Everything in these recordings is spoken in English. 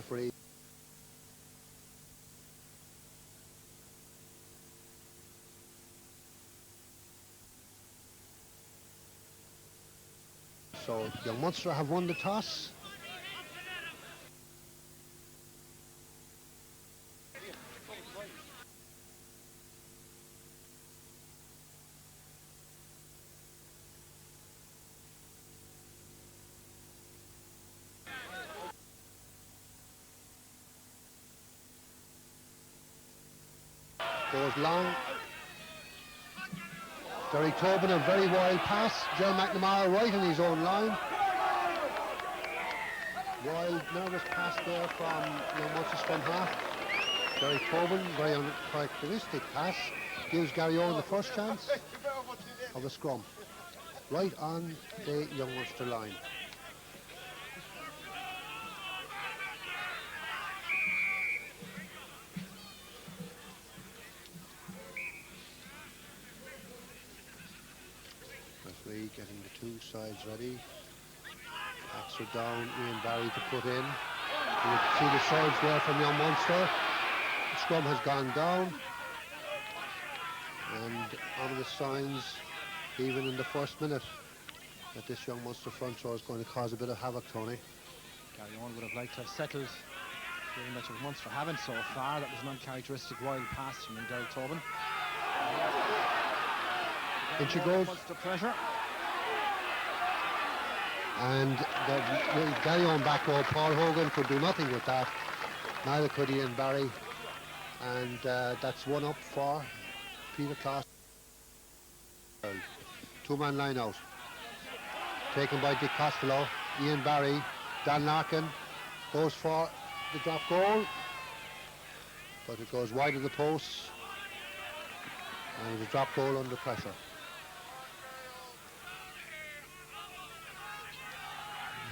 referee. So young Munster have won the toss. Goes long. Derek Tobin, a very wild pass. Joe McNamara right in his own line. Wild, nervous pass there from young Munster scrum half. Derek Tobin, very uncharacteristic pass. Gives Garryowen the first chance of a scrum. Right on the young Munster line. Getting the two sides ready. Backs are down, Ian Barry to put in. You can see the surge there from young Munster. The scrum has gone down. And ominous signs, even in the first minute, that this young Munster front row is going to cause a bit of havoc, Tony. Garryowen would have liked to have settled very much of Munster haven't so far. That was an uncharacteristic wild pass from Derek Tobin. In she goes. Munster pressure. And Garryowen back row, Paul Hogan could do nothing with that. Neither could Ian Barry. And that's one up for Peter Class. Two-man line out. Taken by Dick Costello. Ian Barry, Dan Larkin goes for the drop goal. But it goes wide of the post. And the drop goal under pressure.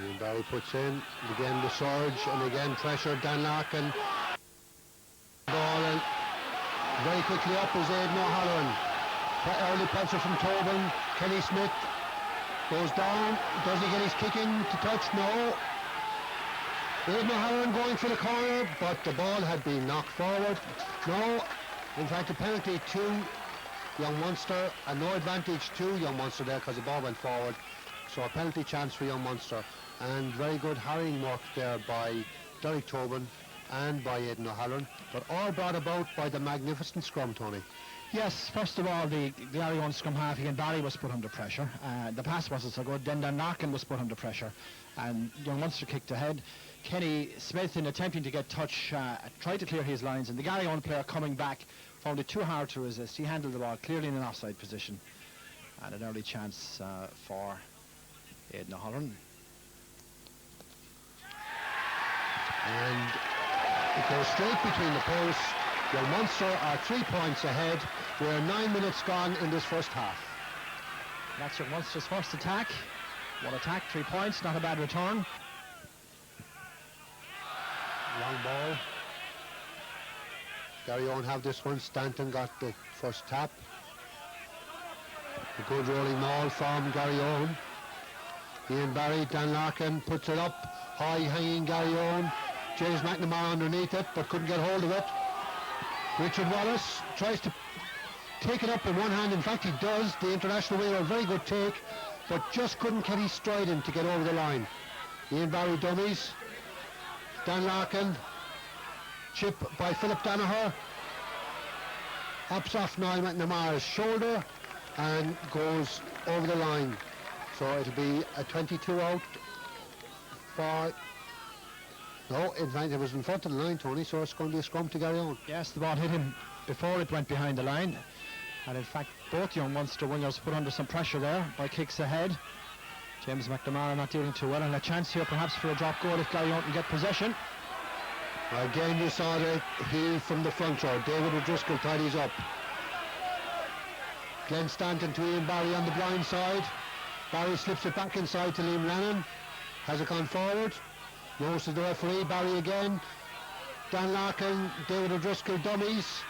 Ian Barry puts in, and again the surge, and again pressure. Dan Larkin. Ball and very quickly up is Aidan O'Halloran. Early pressure from Tobin. Kenny Smith goes down. Does he get his kick in to touch? No. Aidan O'Halloran going for the corner, but the ball had been knocked forward. No. In fact, a penalty to young Munster, and no advantage to young Munster there because the ball went forward. So a penalty chance for young Munster. And very good harrying work there by Derek Tobin and by Aidan O'Halloran, but all brought about by the magnificent scrum, Tony. Yes, first of all, the Garryowen scrum half, Ian Barry was put under pressure. The pass wasn't so good. Then Dan Larkin was put under pressure, and young Munster kicked ahead. Kenny Smith, in attempting to get touch, tried to clear his lines, and the Garryowen player coming back found it too hard to resist. He handled the ball clearly in an offside position, and an early chance for Aidan O'Halloran. And it goes straight between the posts. Young Munster are 3 points ahead. We're 9 minutes gone in this first half. That's young Munster's first attack. One attack, 3 points, not a bad return. Long ball. Garryowen have this one. Stanton got the first tap. A good rolling maul from Garryowen. Ian Barry, Dan Larkin puts it up. High hanging Garryowen. James McNamara underneath it, but couldn't get hold of it. Richard Wallace tries to take it up in one hand. In fact, he does. The international wheeler, a very good take, but just couldn't get his stride in to get over the line. Ian Barry dummies. Dan Larkin. Chip by Philip Danaher. Hops off Niall McNamara's shoulder and goes over the line. So it'll be a 22 out for... No, in fact, it was in front of the line, Tony, so it's going to be a scrum to Garryowen. Yes, the ball hit him before it went behind the line. And in fact, both young Munster wingers put under some pressure there by kicks ahead. James McNamara not dealing too well, and a chance here perhaps for a drop goal if Garryowen can get possession. Again, you saw the heel from the front row. David O'Driscoll tidies up. Glenn Stanton to Ian Barry on the blind side. Barry slips it back inside to Liam Lennon. Has it gone forward? Notice the referee. Barry again. Dan Larkin, David O'Driscoll dummies.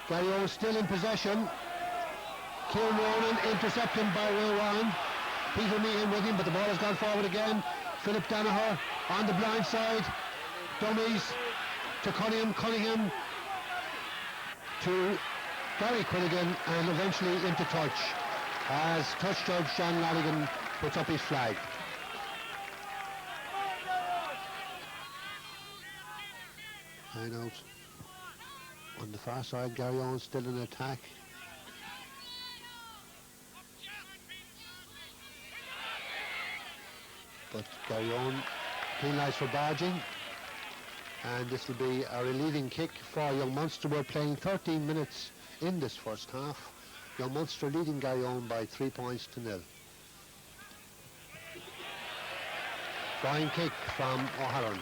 Garryowen still in possession. Kieran Ronan intercepted by Ray Ryan. Peter Meehan with him, but the ball has gone forward again Philip Danaher on the blind side. Dummies to Cunningham to Gary Quilligan, and eventually into touch as touch judge John Lanigan puts up his flag. Line out on the far side. Garryowen still in attack. But Garryowen penalised for barging, and this will be a relieving kick for Young Munster. We're playing 13 minutes in this first half. Young Munster leading Garryowen by 3 points to 0. Flying kick from O'Halloran.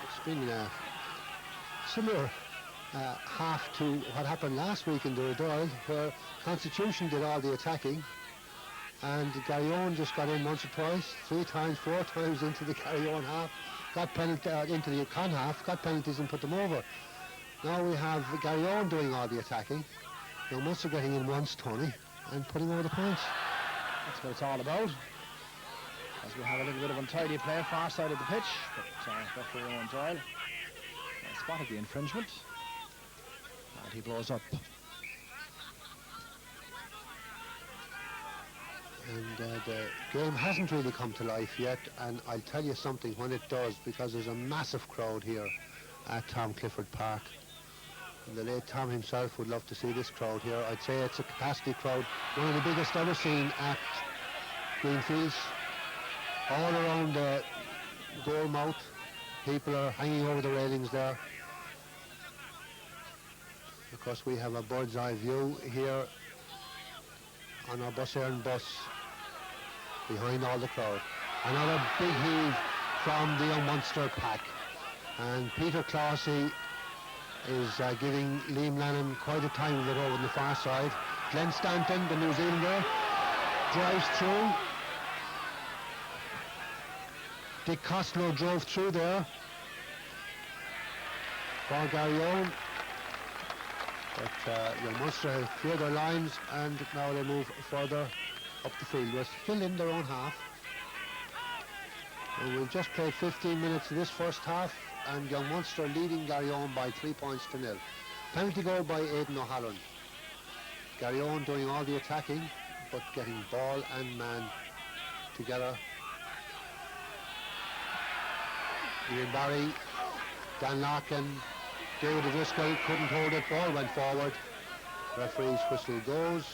It's been a similar half to what happened last week in the Doyle, where Constitution did all the attacking and Garryowen just got in once or twice, 3 times, 4 times into the Garryowen half, got penalty into the Con half, got penalties and put them over. Now we have Garryowen doing all the attacking. Young Munster getting in once, Tony, and putting over the points. That's what it's all about. As we have a little bit of untidy play far side of the pitch, but referee Owen Doyle spotted the infringement, and he blows up. And the game hasn't really come to life yet, and I'll tell you something when it does, because there's a massive crowd here at Tom Clifford Park. And the late Tom himself would love to see this crowd here. I'd say it's a capacity crowd, one of the biggest ever seen at Greenfields. All around the goal mouth, people are hanging over the railings there. Of course, we have a bird's eye view here on our bus Éireann bus behind all the crowd. Another big heave from the Young Munster pack, and Peter Clossy is giving Liam Lannon quite a time of it over on the far side. Glenn Stanton, the New Zealander, drives through. Dick Costello drove through there for Garryowen. But Young Munster have cleared their lines, and now they move further up the field. We're still in their own half. And we've just played 15 minutes of this first half, and Young Munster leading Garryowen by 3 points to 0. Penalty goal by Aidan O'Halloran. Garryowen doing all the attacking, but getting ball and man together. Ian Barry, Dan Larkin, David O'Driscoll couldn't hold it, ball went forward. Referee's whistle goes.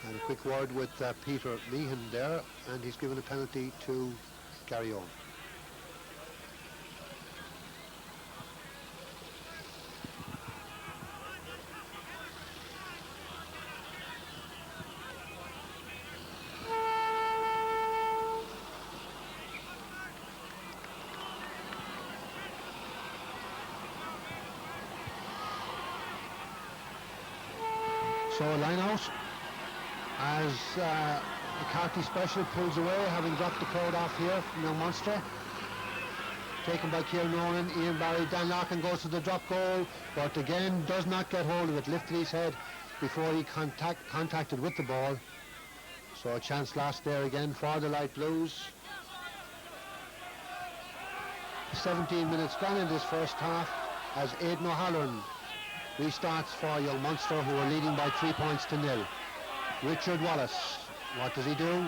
And a quick word with Peter Meehan there, and he's given a penalty to Garryowen. So a line out as McCarthy Special pulls away, having dropped the crowd off here from Young Munster. Taken by Kieran Nolan, Ian Barry. Dan Larkin goes to the drop goal, but again does not get hold of it. Lifted his head before he contacted with the ball. So a chance lost there again for the Light Blues. 17 minutes gone in this first half as Aidan O'Halloran restarts for Young Munster, who are leading by 3 points to 0. Richard Wallace, what does he do?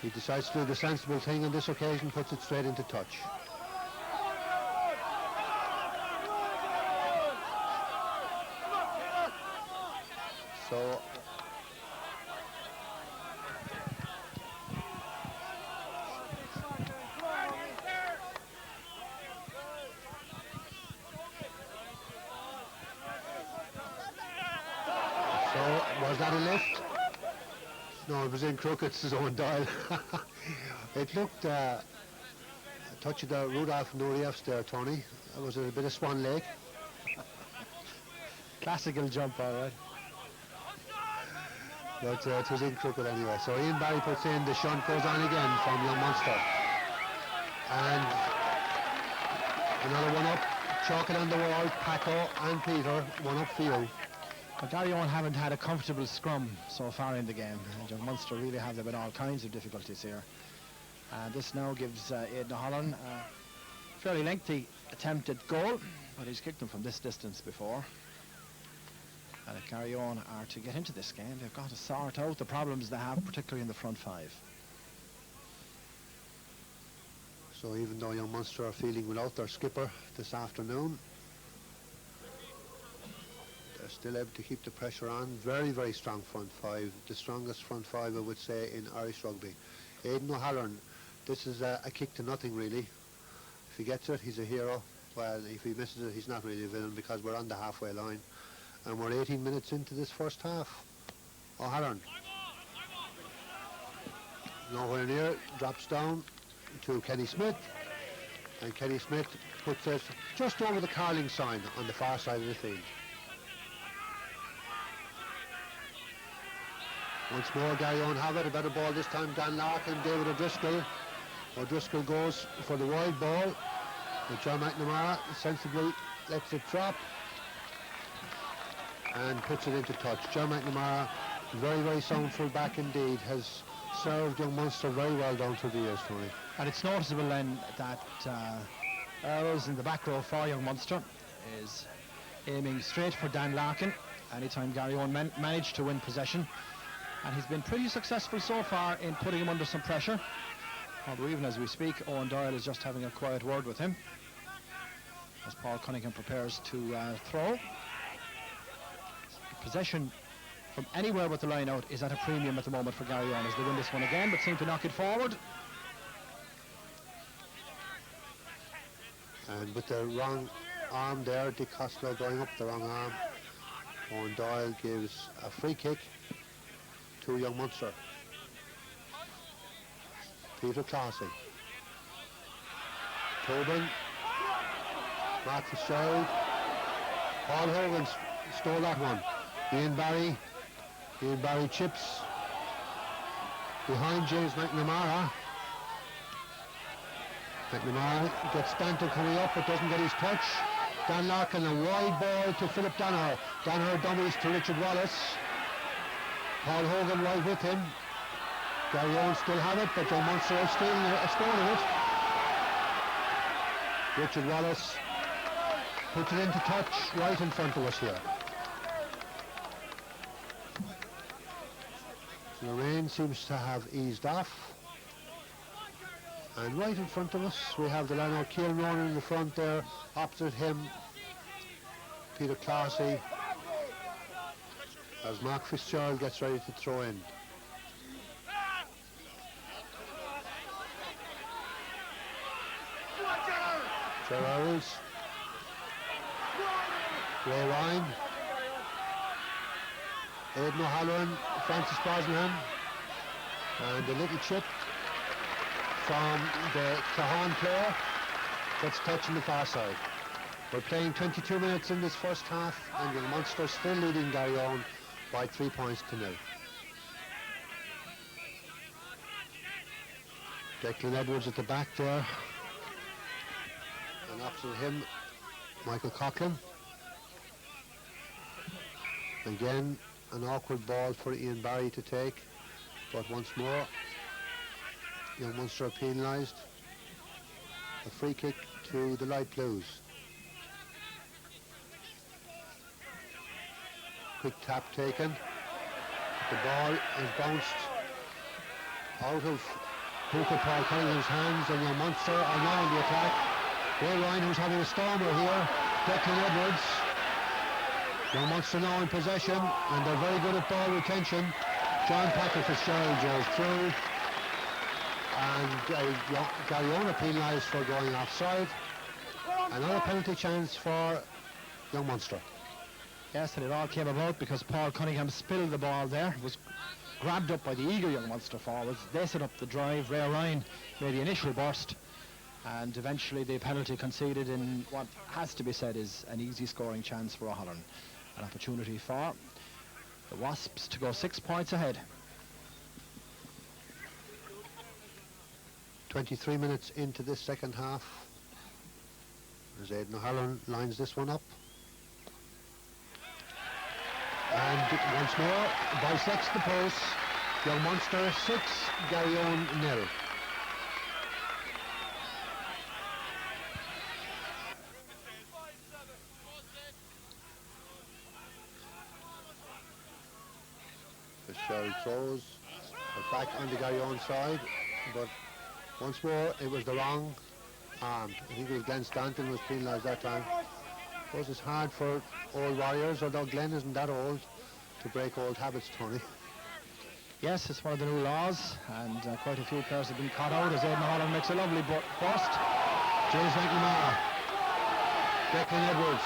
He decides to do the sensible thing on this occasion, puts it straight into touch. So was that a lift? No, it was in Crookett's own dial. It looked a touch of the Rudolph Nureev's there, Tony. It was a bit of Swan Lake. Classical jump, all right. But it was in Crooked anyway. So Ian Barry puts in, the shunt goes on again from Young Munster. And another one up, chalking on the wall, Paco and Peter, one up for you. But Garryowen haven't had a comfortable scrum so far in the game. And Munster really have been all kinds of difficulties here. This now gives Aidan O'Halloran a fairly lengthy attempt at goal, but he's kicked them from this distance before. And if Garryowen are to get into this game, they've got to sort out the problems they have, particularly in the front five. So even though young Munster are feeling without their skipper this afternoon, they're still able to keep the pressure on. Very, very strong front five. The strongest front five, I would say, in Irish rugby. Aidan O'Halloran, this is a kick to nothing, really. If he gets it, he's a hero. Well, if he misses it, he's not really a villain, because we're on the halfway line. And we're 18 minutes into this first half. O'Halloran. Nowhere near, drops down to Kenny Smith. And Kenny Smith puts it just over the Carling sign on the far side of the field. Once more, Garryowen have it. A better ball this time. Dan Larkin, David O'Driscoll. O'Driscoll goes for the wide ball. But John McNamara sensibly lets it drop and puts it into touch. John McNamara, very, very sound full back indeed, has served young Munster very well down through the years, Tony. And it's noticeable then that Earls in the back row for young Munster is aiming straight for Dan Larkin anytime Garryowen managed to win possession. And he's been pretty successful so far in putting him under some pressure. Although even as we speak, Owen Doyle is just having a quiet word with him as Paul Cunningham prepares to throw. Possession from anywhere but the line out is at a premium at the moment for Garryowen as they win this one again, but seem to knock it forward. And with the wrong arm there, Dick Costello going up the wrong arm. Owen Doyle gives a free kick to young Munster. Peter Classy. Tobin. Mark Fitzgerald. Paul Hogan stole that one. Ian Barry chips behind James McNamara. McNamara gets Stanton coming up but doesn't get his touch. Dan Larkin, a wide ball to Philip Danaher. Danaher dummies to Richard Wallace. Paul Hogan right with him. Garryowen still have it, but young Munster is still stolen it. Richard Wallace puts it into touch right in front of us here. The rain seems to have eased off. And right in front of us we have the Lanark Keelan Ronan in the front there. Opposite him, Peter Classy, as Mark Fitzgerald gets ready to throw in. Joe Earls, Ray Ryan, Aidan O'Halloran, Francis Bosnham, and a little chip from the Cahan player gets touching the far side. We're playing 22 minutes in this first half, and young Munster still leading Garryowen by 3 points to 0. Declan Edwards at the back there, and opposite him Michael Coughlin. Again an awkward ball for Ian Barry to take, but once more young Munster are penalised. A free kick to the Light Blues. Quick tap taken. The ball is bounced out of Hooker Paul Cunningham's hands, and young Munster are now in the attack. Ray Ryan, who's having a stormer here. Declan Edwards. Young Munster now in possession, and they're very good at ball retention. John Patrick Fitzgerald drove through, and Garryowen are penalised for going offside. Another penalty chance for young Munster. Yes, and it all came about because Paul Cunningham spilled the ball there. It was grabbed up by the eager young Munster forwards. They set up the drive. Ray Ryan made the initial burst, and eventually the penalty conceded in what has to be said is an easy scoring chance for O'Halloran. An opportunity for the Wasps to go 6 points ahead. 23 minutes into this second half as Aidan O'Halloran lines this one up. And once more, bisects the post. Young Munster 6, Garryowen 0. Fitzgerald throws it back on the Garryowen side, but once more it was the wrong arm. I think it was Glenn Stanton was penalised that time. Of course it's hard for old warriors, although Glenn isn't that old, to break old habits, Tony. Yes, it's one of the new laws, and quite a few players have been caught out as Aidan Holland makes a lovely burst. James McNamara, Declan Edwards,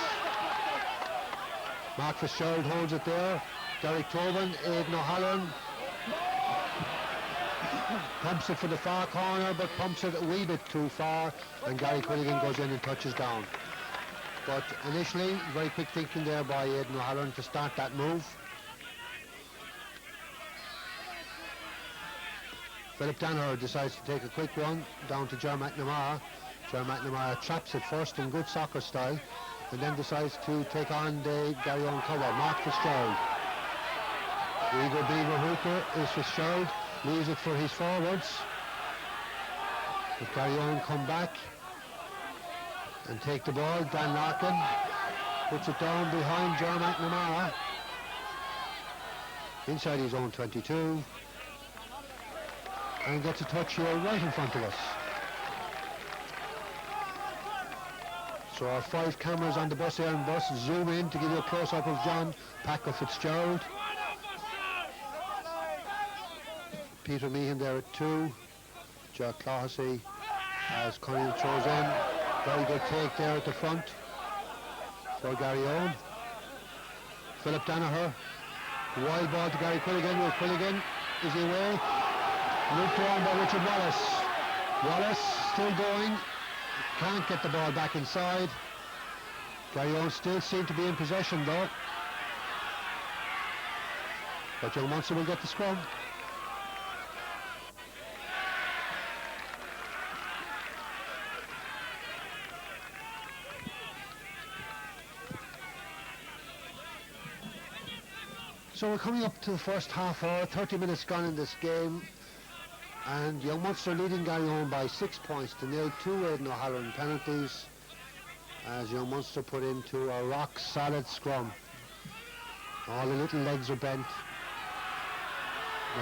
Mark Fitzgerald holds it there. Derek Tobin, Aidan O'Halloran pumps it for the far corner, but pumps it a wee bit too far, and Gary Quilligan goes in and touches down. But initially, very quick thinking there by Aidan O'Halloran to start that move. Philip Danaher decides to take a quick one down to Ger McNamara. Ger McNamara traps it first in good soccer style, and then decides to take on the Garryowen cover. Mark Fitzgerald. Eager Beaver hooper is Fitzgerald, leaves it for his forwards. But Garryowen come back and take the ball. Dan Larkin puts it down behind Ger McNamara inside his own 22 and gets a touch here right in front of us. So our 5 cameras on the bus Aaron bus zoom in to give you a close-up of John Packer Fitzgerald. Peter Meehan there at 2. Jack Clohessy as Cunningham throws in. Very good take there at the front for Garryowen. Philip Danaher. Wild ball to Gary Quilligan. With Quilligan, is he away? Looped around by Richard Wallace. Wallace still going. Can't get the ball back inside. Garryowen still seem to be in possession though. But Young Munster will get the scrum. So we're coming up to the first half hour, 30 minutes gone in this game, and Young Munster leading Garryowen by 6 points to 0. 2 Aidan O'Halloran penalties as Young Munster put into a rock solid scrum. All the little legs are bent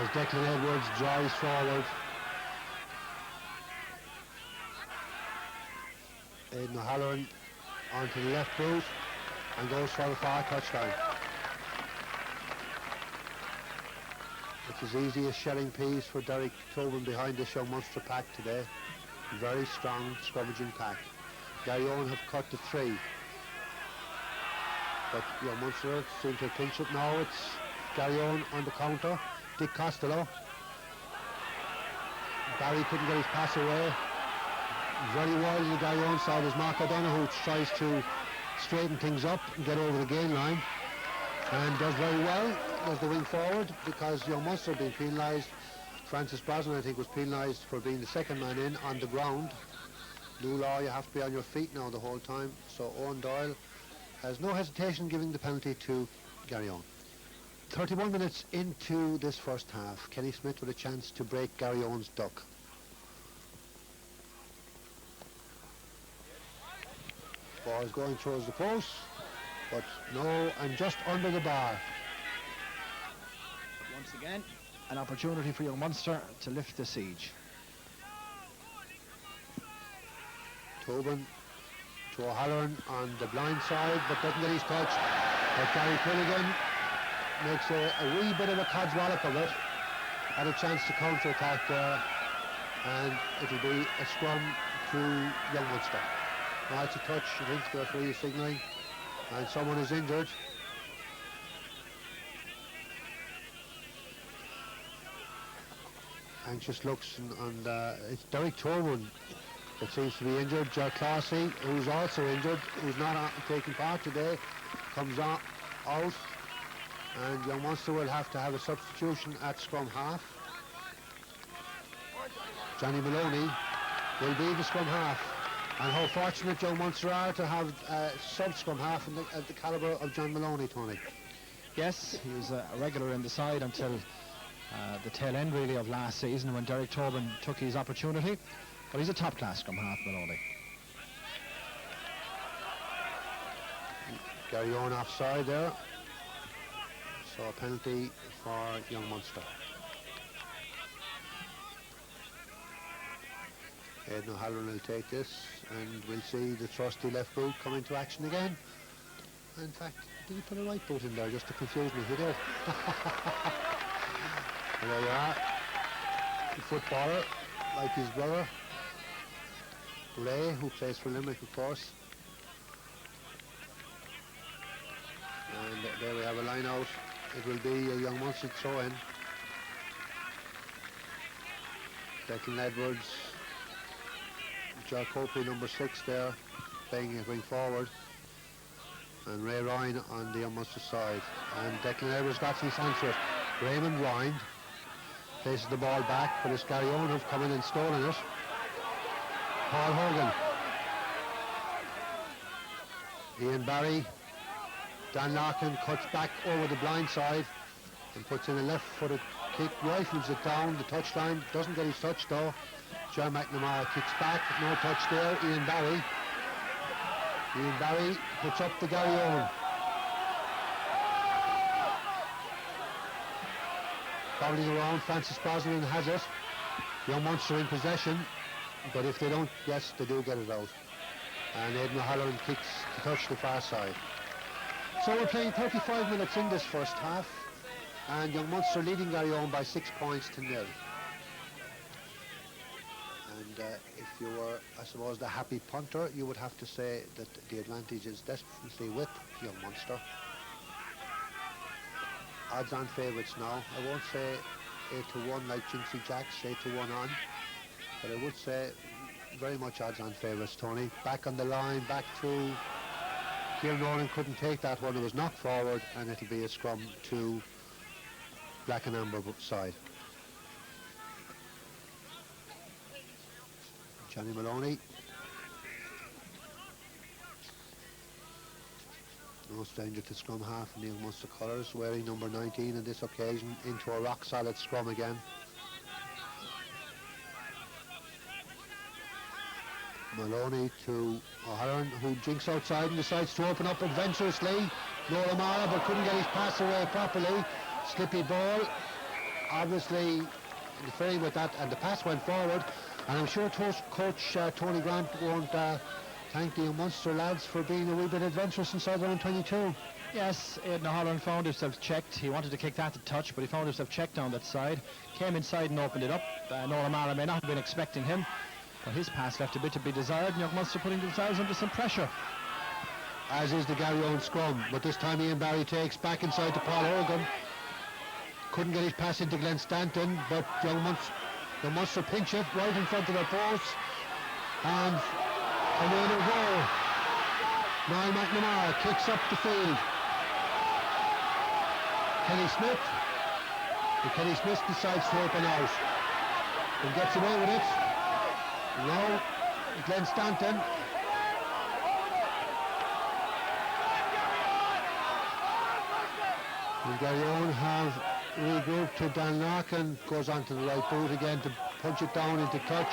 as Declan Edwards drives forward. Aidan O'Halloran onto the left boot and goes for the far touchline. It's as easy as shelling peas for Derek Tobin behind this Young Munster pack today. Very strong scrummaging pack. Garryowen have cut to 3. But Young Munster seem to pinch it now. It's Garryowen on the counter. Dick Costello. Barry couldn't get his pass away. Very wide on the Garryowen side is Mark O'Donoghue, who tries to straighten things up and get over the gain line. And does very well as the wing forward, because Young Munster being penalised. Francis Brosnan, I think, was penalised for being the second man in on the ground. New law, you have to be on your feet now the whole time. So Owen Doyle has no hesitation giving the penalty to Garryowen. 31 minutes into this first half. Kenny Smith with a chance to break Garryowen's duck. Ball is going towards the post. But no, and just under the bar. Once again, an opportunity for Young Munster to lift the siege. Tobin to O'Halloran on the blind side, but doesn't get his touch. But Gary Quilligan makes a wee bit of a codswallop of it. Had a chance to counter-attack there, and it'll be a scrum to Young Munster. Now it's a touch, I think the referee is signalling. And someone is injured. Anxious looks, and it's Derek Tobin that seems to be injured. Jack Clohessy, who's also injured, who's not taking part today, comes out, and Young Munster will have to have a substitution at scrum half. Johnny Maloney will be the scrum half. And how fortunate Young Munster are to have a sub-scrum half at the calibre of John Maloney, Tony. Yes, he was a regular in the side until the tail end really of last season when Derek Tobin took his opportunity. But he's a top-class scrum half, Maloney. Garryowen offside there. So a penalty for young Munster. Aidan O'Halloran will take this, and we'll see the trusty left boot come into action again. In fact, did he put a right boot in there just to confuse me? He did. And there you are. The footballer, like his brother, Ray, who plays for Limerick, of course. And there we have a line out. It will be a young Munster throw in. Declan Edwards, Copley number 6 there, playing it going forward. And Ray Ryan on the Munster side. And Declan Edwards got his hand for it. Raymond Ryan places the ball back, but it's Garryowen who've come in and stolen it. Paul Hogan. Ian Barry. Dan Larkin cuts back over the blind side and puts in a left-footed kick, rifles it down the touchline, doesn't get his touch though. John McNamara kicks back, no touch there. Ian Barry puts up the Garryowen. Bobbling around, Francis Brosnan has it. Young Munster in possession, but if they don't, yes, they do get it out. And Aidan O'Halloran kicks to touch the far side. So we're playing 35 minutes in this first half, and young Munster leading Garryowen by 6 points to 0. And if you were, I suppose, the happy punter, you would have to say that the advantage is definitely with young Munster. Odds-on favourites now. I won't say 8-1 like Jinxie Jacks, 8-1 on, but I would say very much odds-on favourites, Tony. Back on the line, back through. Kieran Rowland couldn't take that one. It was knocked forward, and it'll be a scrum to black and amber side. Johnny Maloney. No stranger to scrum half in the young Munster colours, wearing number 19 on this occasion, into a rock-solid scrum again. Maloney to O'Halloran, who jinks outside and decides to open up adventurously. No O'Mara, but couldn't get his pass away properly. Slippy ball, obviously interfering with that, and the pass went forward. And I'm sure Coach Tony Grant won't thank the Munster lads for being a wee bit adventurous inside their own 22. Yes, Aidan O'Halloran found himself checked. He wanted to kick that to touch, but he found himself checked down that side. Came inside and opened it up. Noel O'Mara may not have been expecting him, but his pass left a bit to be desired, and young Munster putting themselves under some pressure. As is the Garryowen scrum, but this time Ian Barry takes back inside to Paul Hogan. Couldn't get his pass into Glenn Stanton, but young Munster pinch it right in front of their post, and away they go. Niall McNamara kicks up the field. Kenny Smith. And Kenny Smith decides to open out and gets away with it. Now, Glenn Stanton. And Garryowen have regrouped to Dan Larkin, goes onto the right boot again to punch it down into touch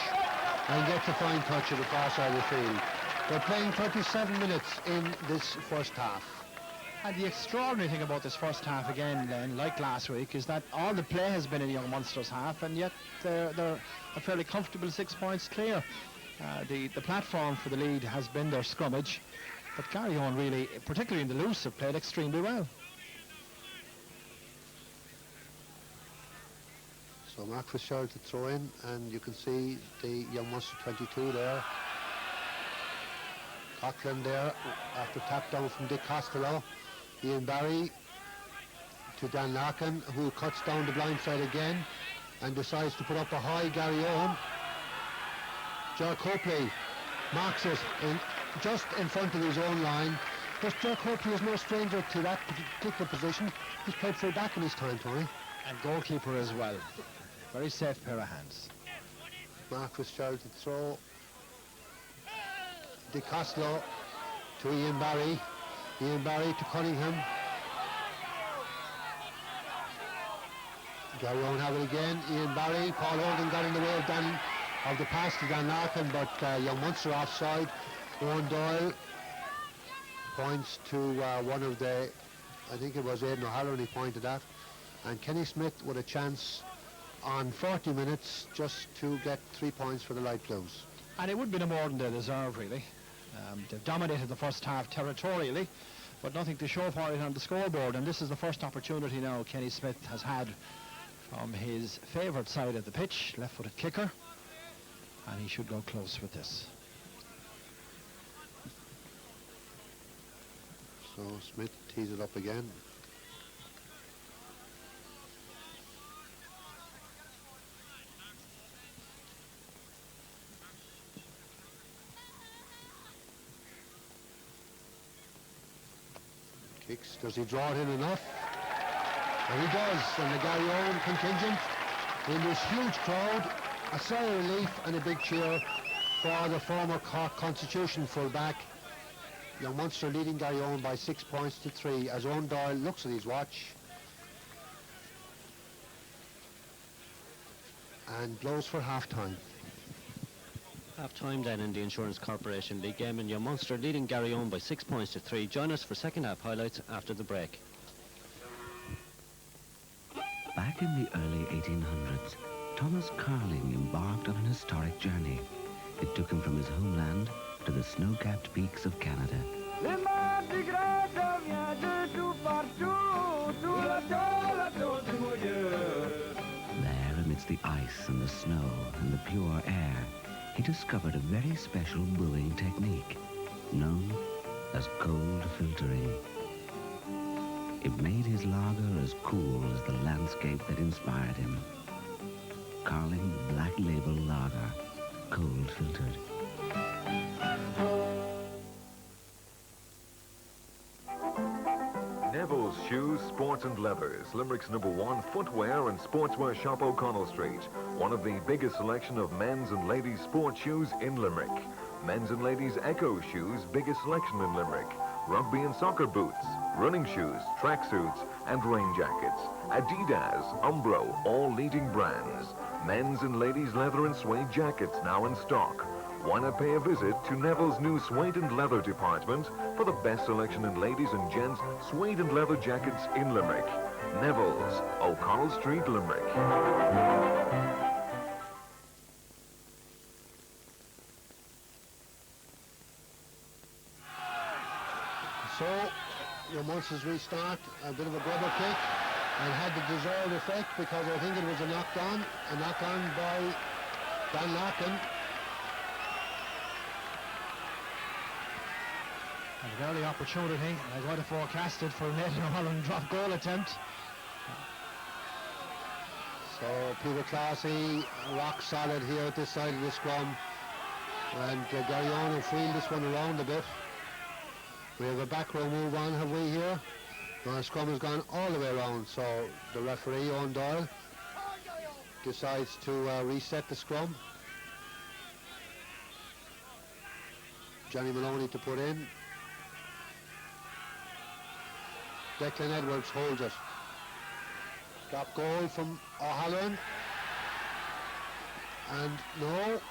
and gets a fine touch at the far side of the field. They're playing 37 minutes in this first half. And the extraordinary thing about this first half again, Len, like last week, is that all the play has been in young Munster's half, and yet they're a fairly comfortable 6 points clear. The platform for the lead has been their scrummage, but Garryowen really, particularly in the loose, have played extremely well. So Mark Fitzgerald to throw in, and you can see the young Munster 22 there. Coughlin there after tap down from Dick Costello. Ian Barry to Dan Larkin, who cuts down the blind side again and decides to put up a high Garryowen. Ger Copley marks it just in front of his own line. But Ger Copley is no stranger to that particular position. He's played full back in his time, Tony. And goalkeeper as well. Very safe pair of hands. Mark Fitzgerald to throw. Dick Costello to Ian Barry. Ian Barry to Cunningham. Garryowen have it again. Ian Barry, Paul Hogan got in the way of the pass to Dan Larkin, but young Munster offside. Owen Doyle points to one of the, I think it was Aidan O'Halloran he pointed at, and Kenny Smith with a chance on 40 minutes just to get 3 points for the Light Blues. And it would be no more than they deserve, really. They've dominated the first half territorially, but nothing to show for it on the scoreboard, and this is the first opportunity now Kenny Smith has had from his favourite side of the pitch, left-footed kicker, and he should go close with this. So Smith tees it up again. Kicks, does he draw it in enough? And he does, and the Garryowen contingent in this huge crowd, a sigh of relief and a big cheer for the former Cork Constitution fullback. Young Munster leading Garryowen by 6 points to 3 as Owen Doyle looks at his watch and blows for half-time. Half-time then in the Insurance Corporation League game, and Young Munster leading Garryowen by 6 points to 3. Join us for second half highlights after the break. Back in the early 1800s, Thomas Carling embarked on an historic journey. It took him from his homeland to the snow-capped peaks of Canada. There, amidst the ice and the snow and the pure air, he discovered a very special brewing technique known as cold filtering. It made his lager as cool as the landscape that inspired him. Carling Black Label Lager, cold filtered. Neville's Shoes, Sports and Leathers, Limerick's #1 footwear and sportswear shop, O'Connell Street. One of the biggest selection of men's and ladies' sports shoes in Limerick. Men's and ladies' Echo shoes, biggest selection in Limerick. Rugby and soccer boots, running shoes, tracksuits and rain jackets. Adidas, Umbro, all leading brands. Men's and ladies' leather and suede jackets now in stock. Why not pay a visit to Neville's new suede and leather department for the best selection in ladies and gents suede and leather jackets in Limerick. Neville's, O'Connell Street, Limerick. So, your Munster's restart, a bit of a grubber kick, and had the desired effect because I think it was a knock-on by Dan Larkin. And an early opportunity, as I'd have forecasted, for an Aidan O'Halloran drop goal attempt. So Peter Classy rock solid here at this side of the scrum, and Garryowen will field this one around a bit. We have a back row move on, have we here? No, the scrum has gone all the way around, so the referee, Owen Doyle, decides to reset the scrum. Johnny Maloney to put in. Declan Edwards holds it. Drop goal from O'Halloran. And no,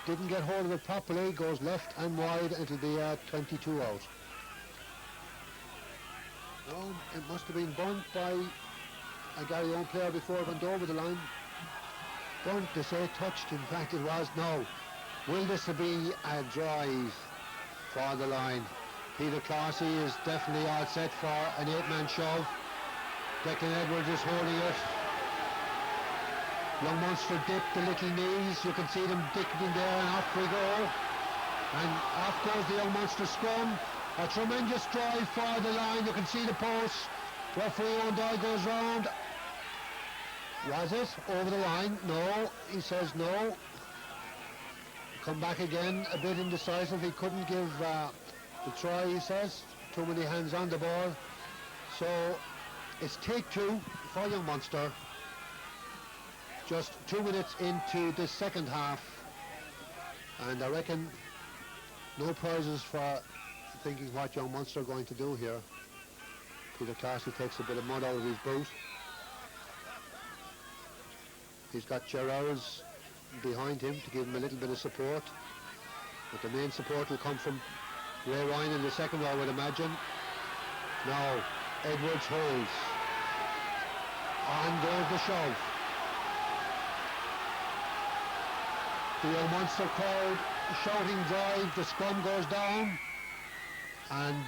didn't get hold of it properly. Goes left and wide. It'll be 22 out. No, it must have been burnt by a Garryowen player before it went over the line. Burnt, they say touched. In fact, it was. No. Will this be a drive for the line? Peter Classy is definitely all set for an 8-man shove. Declan Edwards is holding it. Young Munster dipped the little knees. You can see them dipping there, and off we go. And off goes the Young Munster scrum. A tremendous drive for the line. You can see the post. Referee Owen Doyle goes round. Was it over the line? No. He says no. Come back again, a bit indecisive. He couldn't give the try, he says. Too many hands on the ball. So it's take two for Young Munster. Just 2 minutes into the second half. And I reckon no prizes for thinking what Young Munster are going to do here. Peter Classy takes a bit of mud out of his boot. He's got Gerrards behind him to give him a little bit of support. But the main support will come from Ray Ryan in the second row, I would imagine. Now, Edwards holds. On goes the shove. The young Munster crowd shouting drive, the scrum goes down. And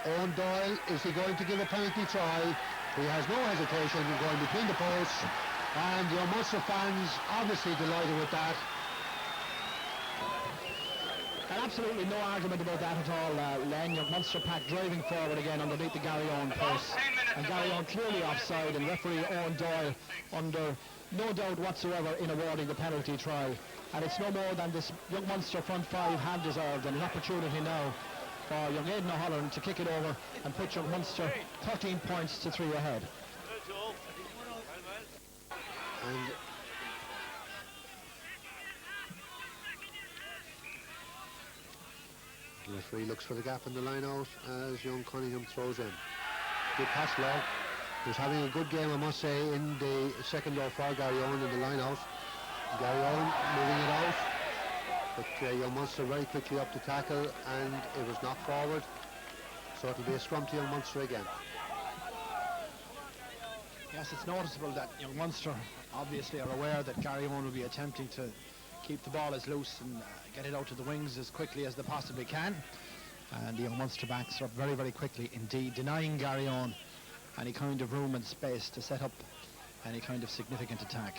Owen Doyle, is he going to give a penalty try? He has no hesitation in going between the posts. And your Munster fans obviously delighted with that. And absolutely no argument about that at all, Len. Your Munster pack driving forward again underneath the Garryowen post. And Garryowen clearly offside, and referee Owen Doyle under no doubt whatsoever in awarding the penalty try. And it's no more than this young Munster front five have deserved, and an opportunity now for young Aidan O'Halloran to kick it over and put young Munster 13 points to 3 ahead. And the referee looks for the gap in the line out as young Cunningham throws in. Good pass, Law. He's having a good game, I must say, in the second row for Garryowen in the line out. Garryowen moving it out. But young Munster very quickly up to tackle, and it was knocked forward. So it'll be a scrum to young Munster again. Yes, it's noticeable that young Munster obviously are aware that Garryowen will be attempting to keep the ball as loose and get it out to the wings as quickly as they possibly can. And the young Munster backs are up very, very quickly indeed, denying Garryowen any kind of room and space to set up any kind of significant attack.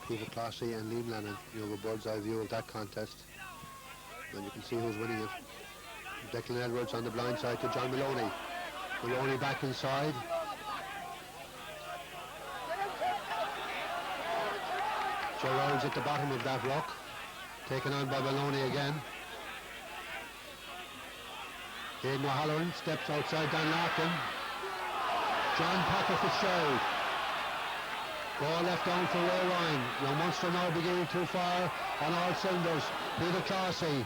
Peter Clossy and Liam Lennon, you have a bird's eye view of that contest. And you can see who's winning it. Declan Edwards on the blind side to John Maloney. Maloney back inside. Gerrard's at the bottom of that rock, taken on by Maloney again. Aidan O'Halloran steps outside Dan Larkin. John Packer Fitzgerald. Ball left down for Ray Ryan. Young Munster now beginning to fire on all cylinders. Peter Clossy.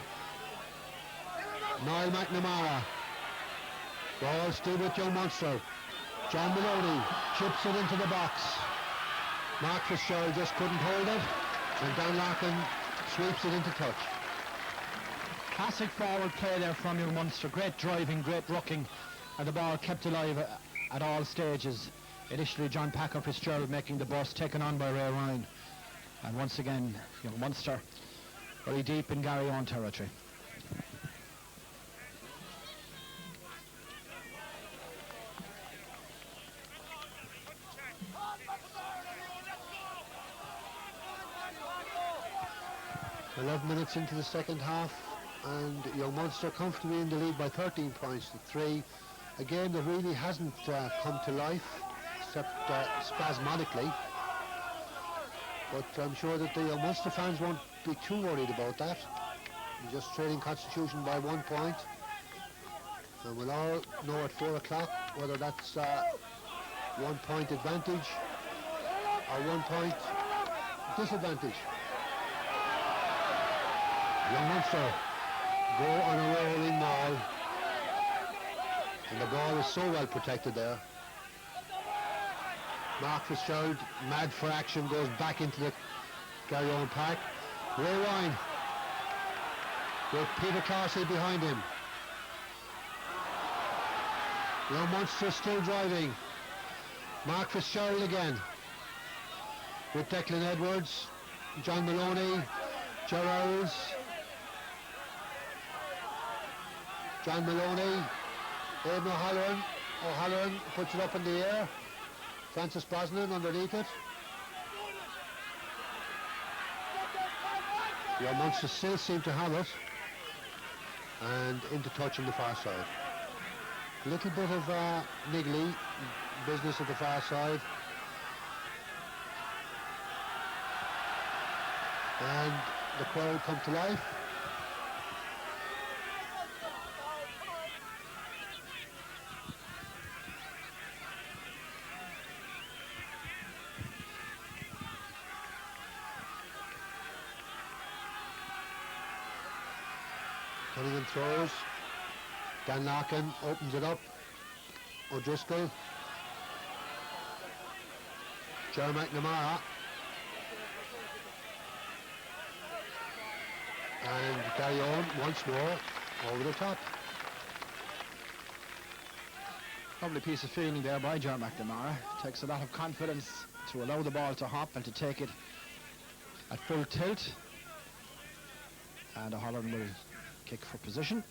Niall McNamara. Ball still with young Munster. John Maloney chips it into the box. Mark Fitzgerald just couldn't hold it, and Dan Larkin sweeps it into touch. Classic forward play there from young Munster. Great driving, great rucking, and the ball kept alive at all stages. Initially John Packer Fitzgerald making the bust, taken on by Ray Ryan. And once again, young Munster very deep in Garryowen territory. Minutes into the second half, and young Munster comfortably in the lead by 13 points to 3. A game that really hasn't come to life, except spasmodically. But I'm sure that the young Munster fans won't be too worried about that. They're just trailing Constitution by 1 point. And we'll all know at 4 o'clock whether that's 1 point advantage or 1 point disadvantage. Young Munster go on a rolling maul, and the ball is so well protected there. Mark Fitzgerald, mad for action, goes back into the Garryowen pack. Ray Ryan with Peter Clossy behind him. Young Munster still driving. Mark Fitzgerald again with Declan Edwards, John Maloney, Gerrards. John Maloney, Aidan O'Halloran. O'Halloran puts it up in the air. Francis Brosnan underneath it. Your Munster still seem to have it. And into touch on the far side. A little bit of niggly business at the far side. And the crowd come to life. Cunningham throws. Dan Larkin opens it up. O'Driscoll. Jerry McNamara. And Garryowen once more over the top. Lovely piece of fielding there by Jerry McNamara. Takes a lot of confidence to allow the ball to hop and to take it at full tilt. And O'Halloran will kick for position.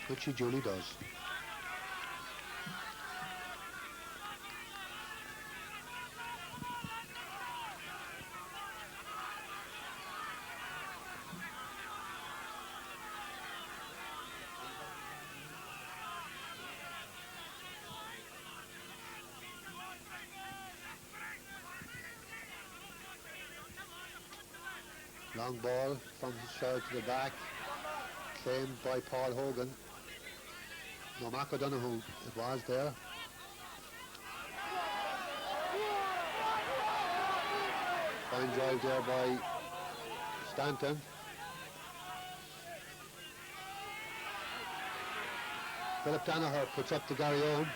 Which she duly does. Long ball from the side to the back, claimed by Paul Hogan. No, Mark O'Donoghue, it was there. Fine drive there by Stanton. Philip Danaher puts up to Garryowen.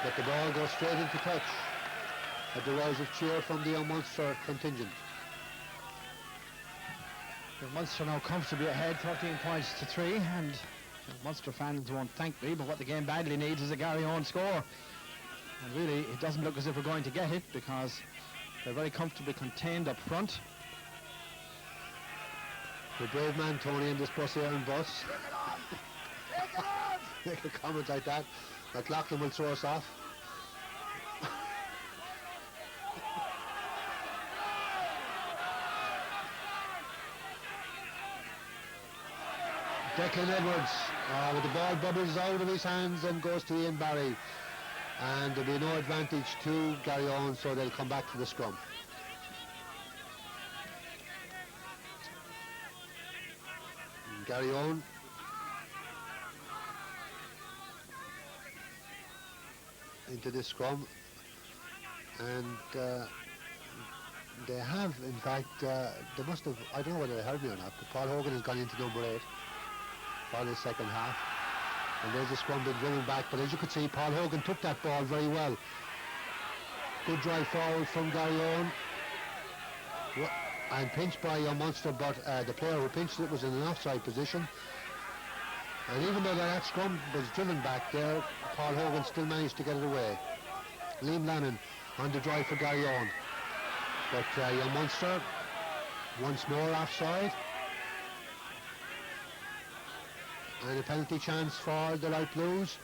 Let the ball go straight into touch. A derisive cheer from the Munster contingent. Munster now comfortably ahead, 13 points to 3, and Munster fans won't thank me, but what the game badly needs is a Garryowen score. And really, it doesn't look as if we're going to get it, because they're very comfortably contained up front. The brave man Tony in this bus here and bus. Make a comment like that. That Lachlan will throw us off. Declan Edwards, with the ball bubbles out of his hands and goes to Ian Barry. And there'll be no advantage to Garryowen, so they'll come back to the scrum. Garryowen. Into this scrum. And they have, in fact, they must have, I don't know whether they heard me or not, but Paul Hogan has gone into number 8. For the second half, and there's the scrum been driven back, but as you could see, Paul Hogan took that ball very well. Good drive forward from Garryowen, and pinched by Munster, but the player who pinched it was in an offside position, and even though that scrum was driven back there, Paul Hogan still managed to get it away. Liam Lannon on the drive for Garryowen, but Munster once more offside. And a penalty chance for the Light Blues.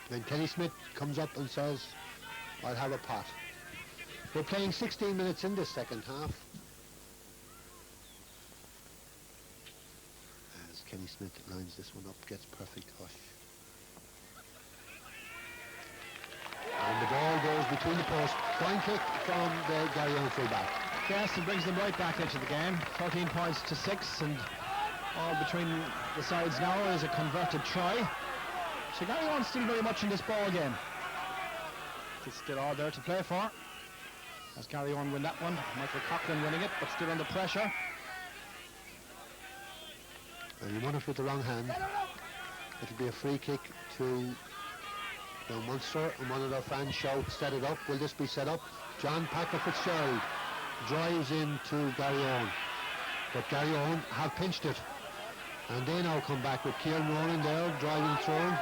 Then Kenny Smith comes up and says, I'll have a pot. We're playing 16 minutes in this second half. As Kenny Smith lines this one up, gets perfect hush. And the ball goes between the posts. Fine kick from the Garryowen full-back. Yes, it brings them right back into the game. 13 points to 6, and all between the sides now is a converted try. So Garryowen still very much in this ball game. It's still all there to play for. As Garryowen win that one, Michael Coughlin winning it, but still under pressure. And he won it with the wrong hand. It'll be a free kick to Munster, and one of their fans shouts, set it up. Will this be set up? John Packer Fitzgerald drives into Garryowen, but Garryowen have pinched it. And they now come back with Kieran Ronan there, driving through.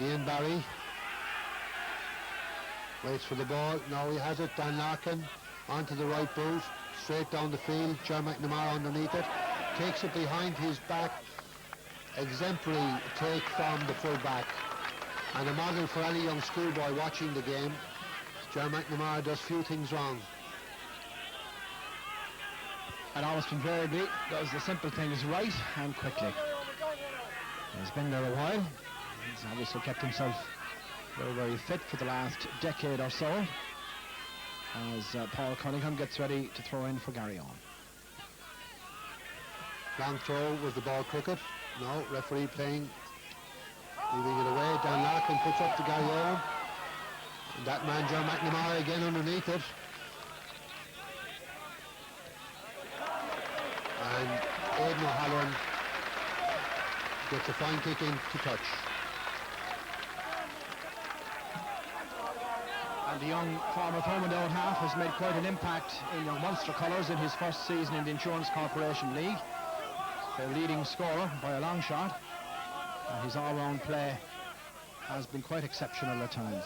Ian Barry waits for the ball. Now he has it. Dan Larkin onto the right boot, straight down the field. Jerry McNamara underneath it. Takes it behind his back. Exemplary take from the full back. And a model for any young schoolboy watching the game. Jerry McNamara does few things wrong. And almost invariably does the simple things right and quickly. He's been there a while. He's obviously kept himself very, very fit for the last decade or so, as Paul Cunningham gets ready to throw in for Garryowen. Long throw, was the ball crooked? No, referee playing, leaving it away. Dan Larkin puts up to Garryowen. And that man, John McNamara, again underneath it. And Aidan O'Halloran gets a fine kick in to touch. And the young former Thomond half has made quite an impact in young Munster colours in his first season in the Insurance Corporation League. Their leading scorer by a long shot, and his all-round play has been quite exceptional at times.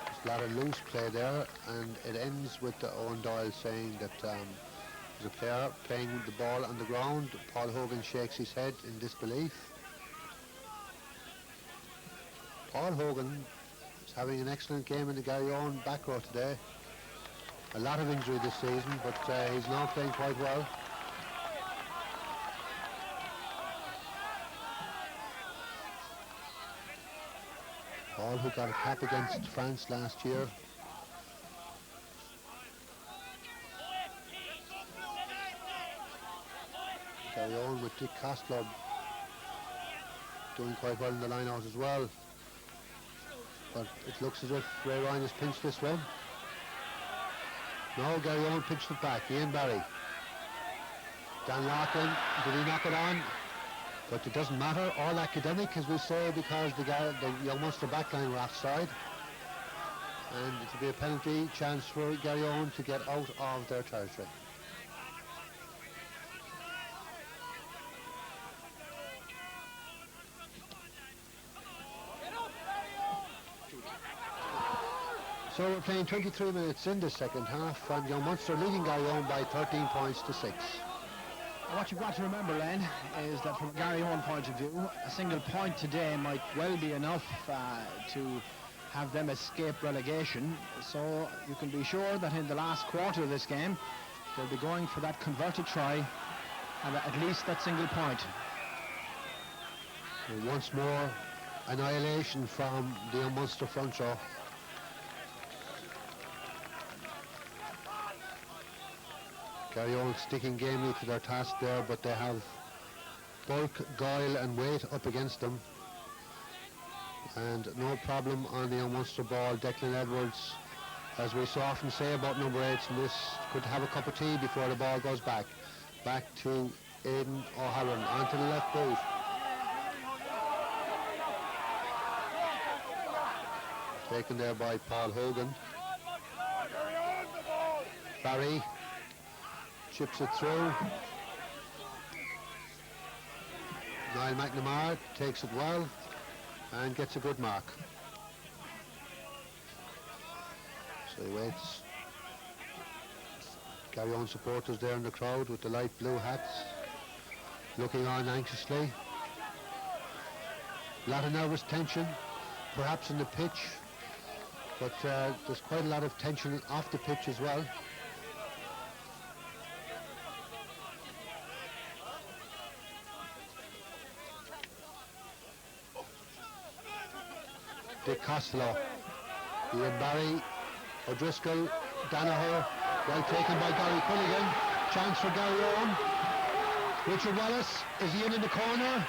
There's a lot of loose play there, and it ends with Owen Doyle saying that there's a player playing the ball on the ground. Paul Hogan shakes his head in disbelief. Paul Hogan is having an excellent game in the Garryowen back row today. A lot of injury this season, but he's now playing quite well. Paul, who got a cap against France last year. Garryowen with Dick Costello doing quite well in the line-out as well. But it looks as if Ray Ryan has pinched this one. No, Garryowen pitched it back. Ian Barry. Dan Larkin, did he knock it on? But it doesn't matter. All academic, as we say, because the young Munster backline were offside. And it'll be a penalty chance for Garryowen to get out of their territory. So we're playing 23 minutes in the second half, and young Munster leading Garryowen by 13 points to 6. What you've got to remember, Len, is that from a Garryowen point of view, a single point today might well be enough to have them escape relegation. So you can be sure that in the last quarter of this game, they'll be going for that converted try and at least that single point. And once more, annihilation from the young Munster front row. Garryowen sticking gamely to their task there, but they have bulk, guile and weight up against them. And no problem on the young Munster ball. Declan Edwards, as we so often say about number 8, and this could have a cup of tea before the ball goes back. Back to Aidan O'Halloran, onto the left boot. Taken there by Paul Hogan. Barry chips it through. Niall McNamara takes it well and gets a good mark. So he waits. Garryowen supporters there in the crowd with the light blue hats, looking on anxiously. A lot of nervous tension, perhaps in the pitch, but there's quite a lot of tension off the pitch as well. Dick Costello, Ian Barry, O'Driscoll, Danaher, well taken by Gary Quilligan. Chance for Garryowen. Richard Wallace, is he in the corner?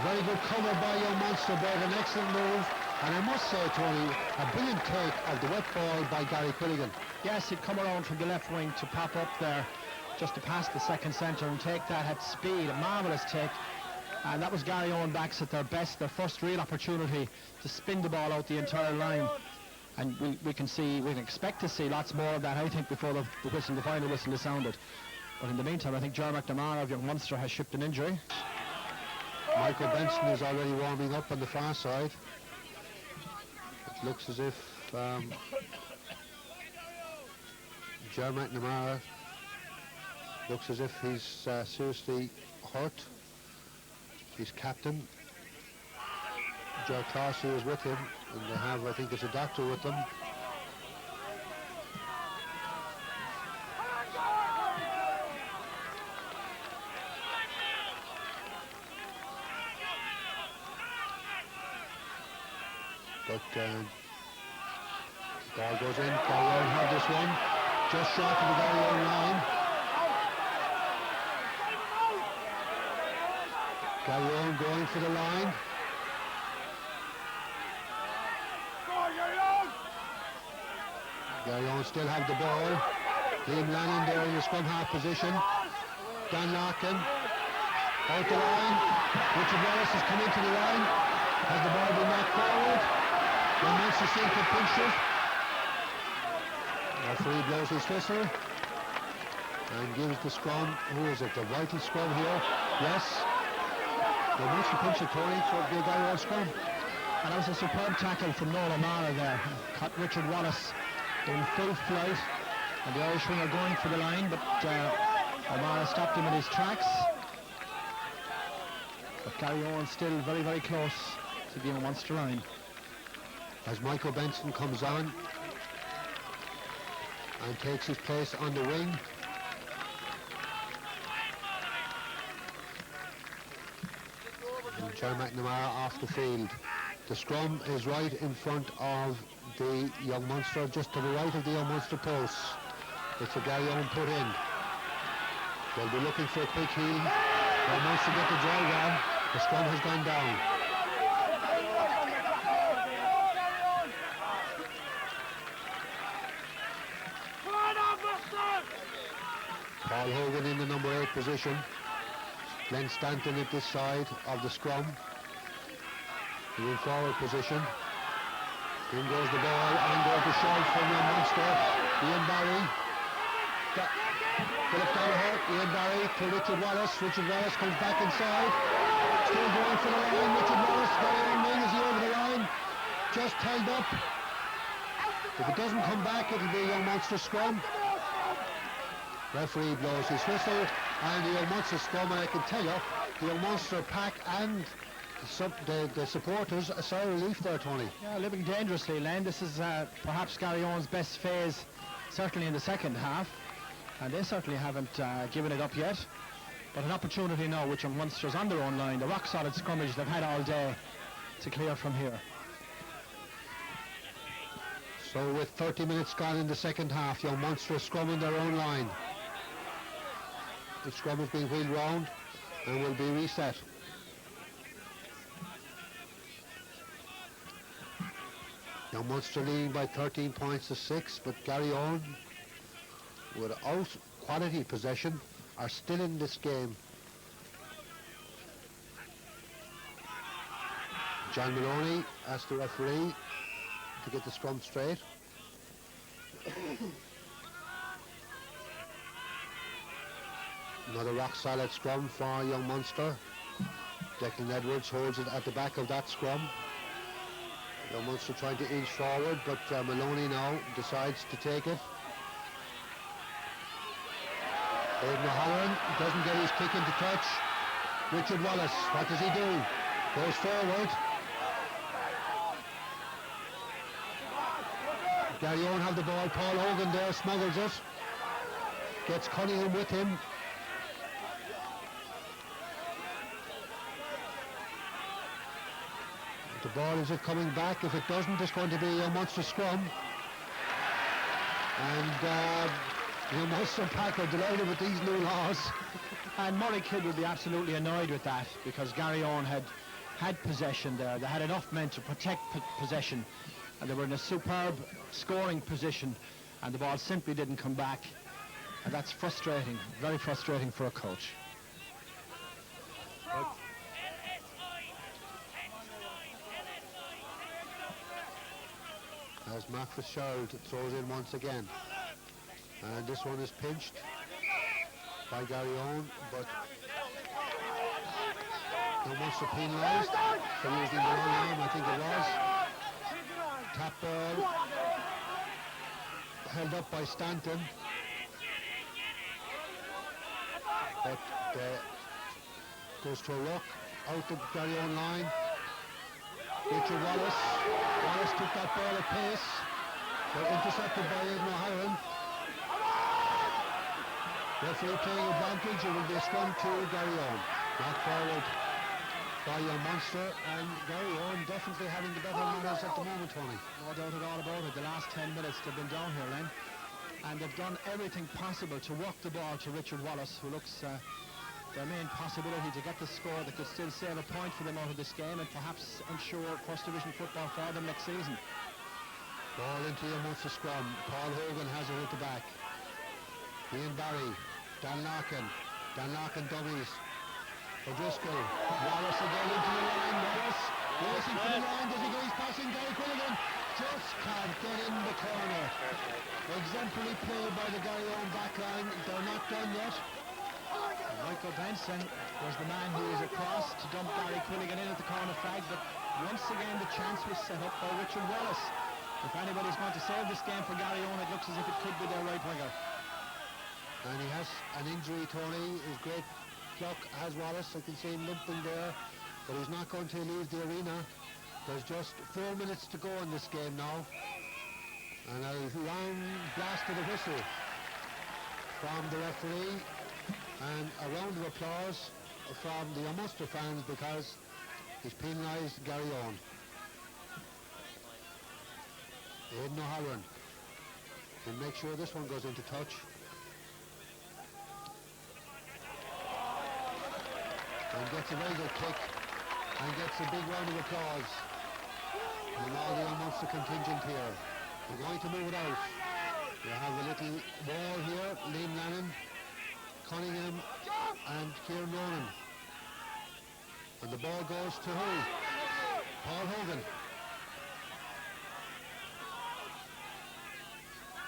Very good cover by young Munster, but an excellent move. And I must say, Tony, a brilliant take of the wet ball by Gary Quilligan. Yes, he'd come around from the left wing to pop up there just to pass the second centre and take that at speed. A marvellous take. And that was Garryowen backs at their best, their first real opportunity to spin the ball out the entire line. And we can expect to see lots more of that, I think, before the final whistle is sounded. But in the meantime, I think Ger McNamara of young Munster has shipped an injury. Michael Benson is already warming up on the far side. It looks as if Ger McNamara looks as if he's seriously hurt. His captain, Joe Clark, is with him, and they have, I think, it's a doctor with them. But ball goes in. Garryowen have this one, just short of the Garryowen line. Garryowen going for the line. Garryowen still have the ball. Liam Lannon there in the scrum half position. Dan Larkin out the line. Richard Wallace has come into the line. Has the ball been knocked forward? Then Munster seem to pinch it. Referee blows his whistle and gives the scrum. Who is it? The vital scrum here. Yes. The Munster pinch it, Tony, for the Garryowen scrum. And that was a superb tackle from Noel O'Mara there. Caught Richard Wallace in full flight, and the Irish winger going for the line, but O'Mara stopped him in his tracks. But Garryowen still very, very close to the Munster line. As Michael Benson comes on and takes his place on the wing. And John McNamara off the field. The scrum is right in front of the Young Munster, just to the right of the Young Munster posts. It's a Garryowen put in. They'll be looking for a quick heel. Young Munster get the drive on. The scrum has gone down. Paul Hogan in the number 8 position. Glenn Stanton at this side of the scrum. In forward position. In goes the ball, and goes the shot from Young Munster. Ian Barry. Philip Gallagher, Ian Barry to Richard Wallace. Richard Wallace comes back inside. Still going for the line. Richard Wallace, Garryowen wing, is he over the line? Just held up. If it doesn't come back, it'll be a Young Munster scrum. Referee blows his whistle, and the Young Munster scrum, and I can tell you, the Young Munster pack and the supporters a sigh of relief there, Tony. Yeah, living dangerously, Len. This is perhaps Garryowen's best phase, certainly in the second half, and they certainly haven't given it up yet. But an opportunity now, which Young Munster's on their own line, the rock-solid scrummage they've had all day, to clear from here. So with 30 minutes gone in the second half, Young Munster scrumming their own line. The scrum is being wheeled round and will be reset. Young Munster leading by 13 points to 6, but Garryowen, without quality possession, are still in this game. John Maloney asked the referee to get the scrum straight. Another rock-solid scrum for Young Munster. Declan Edwards holds it at the back of that scrum. Young Munster trying to inch forward, but Maloney now decides to take it. Aidan O'Halloran doesn't get his kick into touch. Richard Wallace, what does he do? Goes forward. Garryowen have the ball. Paul Hogan there smuggles it. Gets Cunningham with him. The ball, is it coming back? If it doesn't, it's going to be a Munster scrum. And the Munster pack are delighted with these new laws. And Murray Kidd would be absolutely annoyed with that, because Garryowen had possession there. They had enough men to protect possession, and they were in a superb scoring position, and the ball simply didn't come back. And that's frustrating, very frustrating for a coach. As Mark Fitzgerald throws in once again. And this one is pinched by Garryowen, but no Munster penalised for using the wrong arm, I think it was. Tap ball held up by Stanton, but goes to a ruck out the Garryowen line. Richard Wallace. Wallace took that ball at pace. They're intercepted by Aidan O'Halloran. Referee playing advantage. It will be a scrum to Garryowen. Knock forward by Young Munster, and Garryowen definitely having the better manners at the moment, Tony. No doubt at all about it. The last 10 minutes they've been down here, Len. And they've done everything possible to walk the ball to Richard Wallace, who looks their main possibility to get the score that could still save a point for them out of this game and perhaps ensure First Division football for them next season. Ball into your Munster scrum. Paul Hogan has it with the back. Ian Barry. Dan Larkin. Dan Larkin dummies. O'Driscoll. Wallace again into the line. Wallace racing for the line. Does he go? He's passing Gary Quilligan. Just can't get in the corner. Exemplary play by the Garryowen back line. They're not done yet. Michael Benson was the man who was across to dump Gary Quilligan in at the corner flag, but once again the chance was set up by Richard Wallace. If anybody's going to save this game for Garryowen, it looks as if it could be their right winger. And he has an injury, Tony. His great luck has Wallace. I can see him limping there, but he's not going to leave the arena. There's just 4 minutes to go in this game now. And a long blast of the whistle from the referee, and a round of applause from the Munster fans because he's penalised Garryowen. Aidan O'Halloran will make sure this one goes into touch. And gets a very good kick and gets a big round of applause. And all the Munster contingent here. We're going to move it out. We have a little ball here. Liam Lannon, Cunningham and Kieran Ronan. And the ball goes to who? Paul Hogan.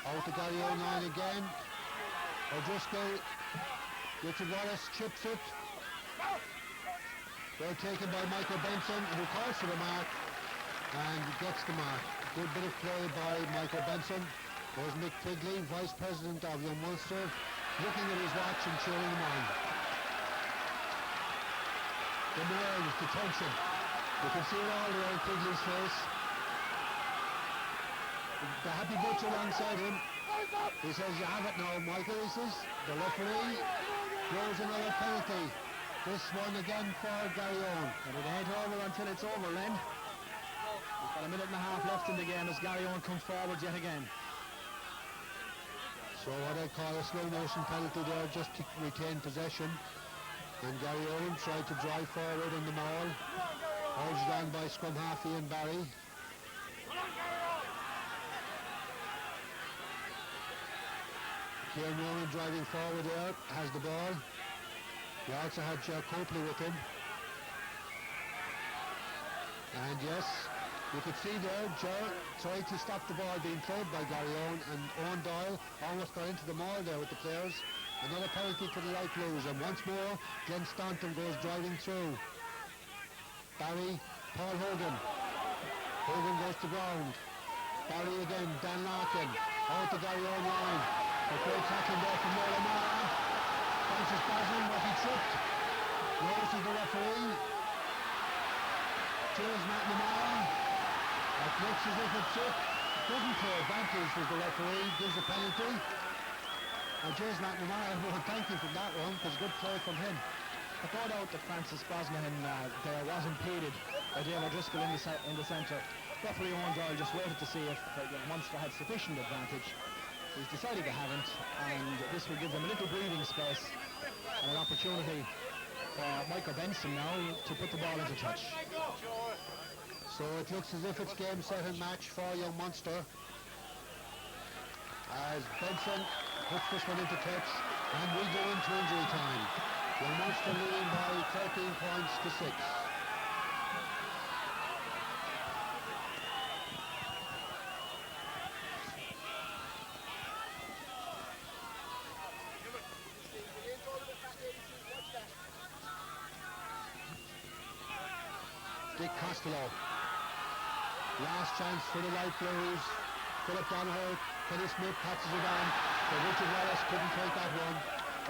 Out the Garryowen line again. O'Driscoll. Richard Wallace chips it. Well taken by Michael Benson, who calls for the mark and gets the mark. Good bit of play by Michael Benson. There's Mick Quigley, Vice President of Young Munster, looking at his watch and cheering him on. The nerves, the tension. You can see it all around Quigley's face. The happy butcher alongside him. He says, you have it now, Michael, he says. The referee throws another penalty. This one again for Garryowen. And it ain't over until it's over, Len. We've got a minute and a half left in the game as Garryowen come forward yet again. So what I call a slow motion penalty there, just to retain possession. And Garryowen tried to drive forward in the maul. Urged on by scrum half Ian Barry. Kieran Ronan driving forward there, has the ball. He also had Ger Copley with him. And yes, you could see there, Ger tried to stop the ball being played by Garryowen, and Owen Doyle almost got into the maul there with the players. Another penalty to the Light Blues, and once more, Glenn Staunton goes driving through. Barry, Paul Hogan. Hogan goes to ground. Barry again, Dan Larkin, out the Garryowen line. A great tackle there from Nolan Mara. Francis Bosman, was he tripped? Notices the referee. James McNamara. It looks as if it's it. Doesn't play advantage with the referee, gives a penalty. And James McNamara, well, thank you for that one, because good play from him. I thought out that Francis Bosman there was impeded by Dale O'Driscoll in the centre. Referee Owen Doyle just waited to see if Munster had sufficient advantage. He's decided they haven't, and this will give them a little breathing space and an opportunity for Michael Benson now to put the ball into touch. So it looks as if it's game, set and match for Young Munster. As Benson puts this one into touch, and we go into injury time. Young Munster leading by 13 points to 6. Dick Costello. Last chance for the Light Blues. Philip Donoghue, Kenny Smith patches it on, but Richard Wallace couldn't take that one.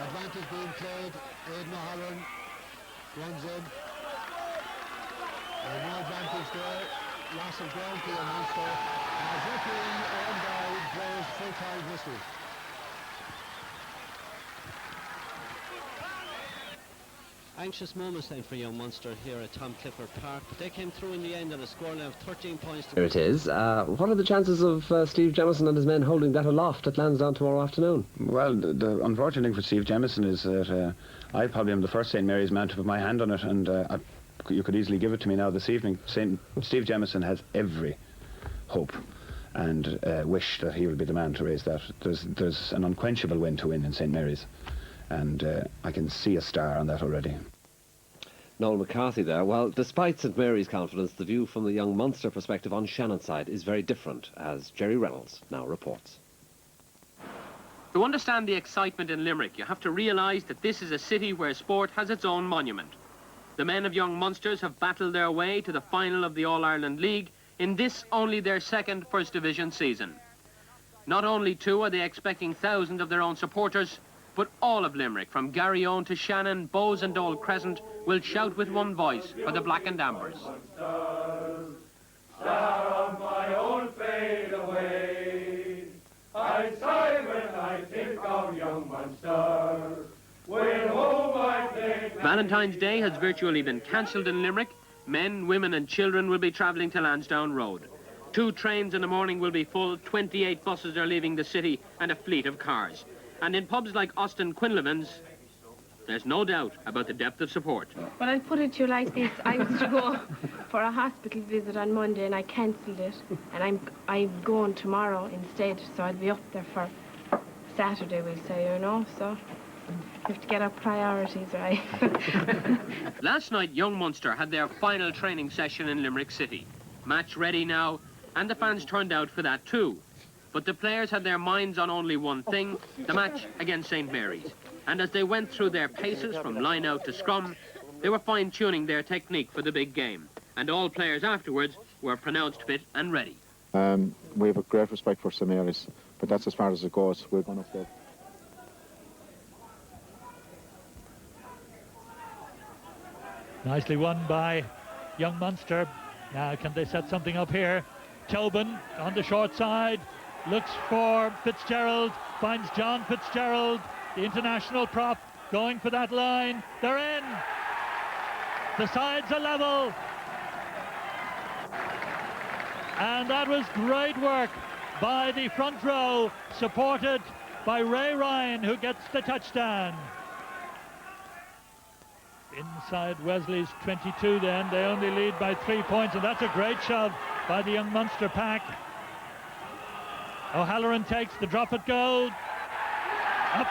Advantage being played. Aidan O'Halloran runs in. And no advantage there. Loss of ground to the Munster. As referee Owen Doyle blows full-time whistle. Anxious moments then for Young Munster here at Tom Clifford Park, but they came through in the end on a scoreline of 13 points to... Here it is. What are the chances of Steve Jemison and his men holding that aloft at Lansdowne tomorrow afternoon? Well, the unfortunate thing for Steve Jemison is that I probably am the first St Mary's man to put my hand on it, and you could easily give it to me now this evening. Steve Jemison has every hope and wish that he will be the man to raise that. There's an unquenchable win to win in St Mary's, and I can see a star on that already. Noel McCarthy there. Well, despite St Mary's confidence, the view from the young Munster perspective on Shannon's side is very different, as Jerry Reynolds now reports. To understand the excitement in Limerick, you have to realise that this is a city where sport has its own monument. The men of young Munsters have battled their way to the final of the All-Ireland League in this only their second First Division season. Not only, too, are they expecting thousands of their own supporters, but all of Limerick, from Garryowen to Shannon, Bowes and Dole Crescent, will shout with one voice for the Black and Ambers. Star of my own fade away, I sigh when I think of young Munster. When home I play. Valentine's Day has virtually been cancelled in Limerick. Men, women and children will be travelling to Lansdowne Road. 2 trains in the morning will be full, 28 buses are leaving the city, and a fleet of cars. And in pubs like Austin Quinlivan's, there's no doubt about the depth of support. Well, I'll put it to you like this. I was to go for a hospital visit on Monday and I cancelled it. And I'm going tomorrow instead, so I'll be up there for Saturday, we'll say, you know, so we have to get our priorities right. Last night, young Munster had their final training session in Limerick City. Match ready now, and the fans turned out for that too. But the players had their minds on only one thing, the match against St Mary's. And as they went through their paces from line-out to scrum, they were fine-tuning their technique for the big game. And all players afterwards were pronounced fit and ready. We have a great respect for St Mary's, but that's as far as it goes. We're going up there. Nicely won by young Munster. Now can they set something up here? Tobin on the short side. Looks for Fitzgerald, finds John Fitzgerald, the international prop, going for that line. They're in. The sides are level. And that was great work by the front row, supported by Ray Ryan, who gets the touchdown. Inside Wesley's 22 then, they only lead by 3 points, and that's a great shove by the young Munster pack. O'Halloran takes the drop at goal. Up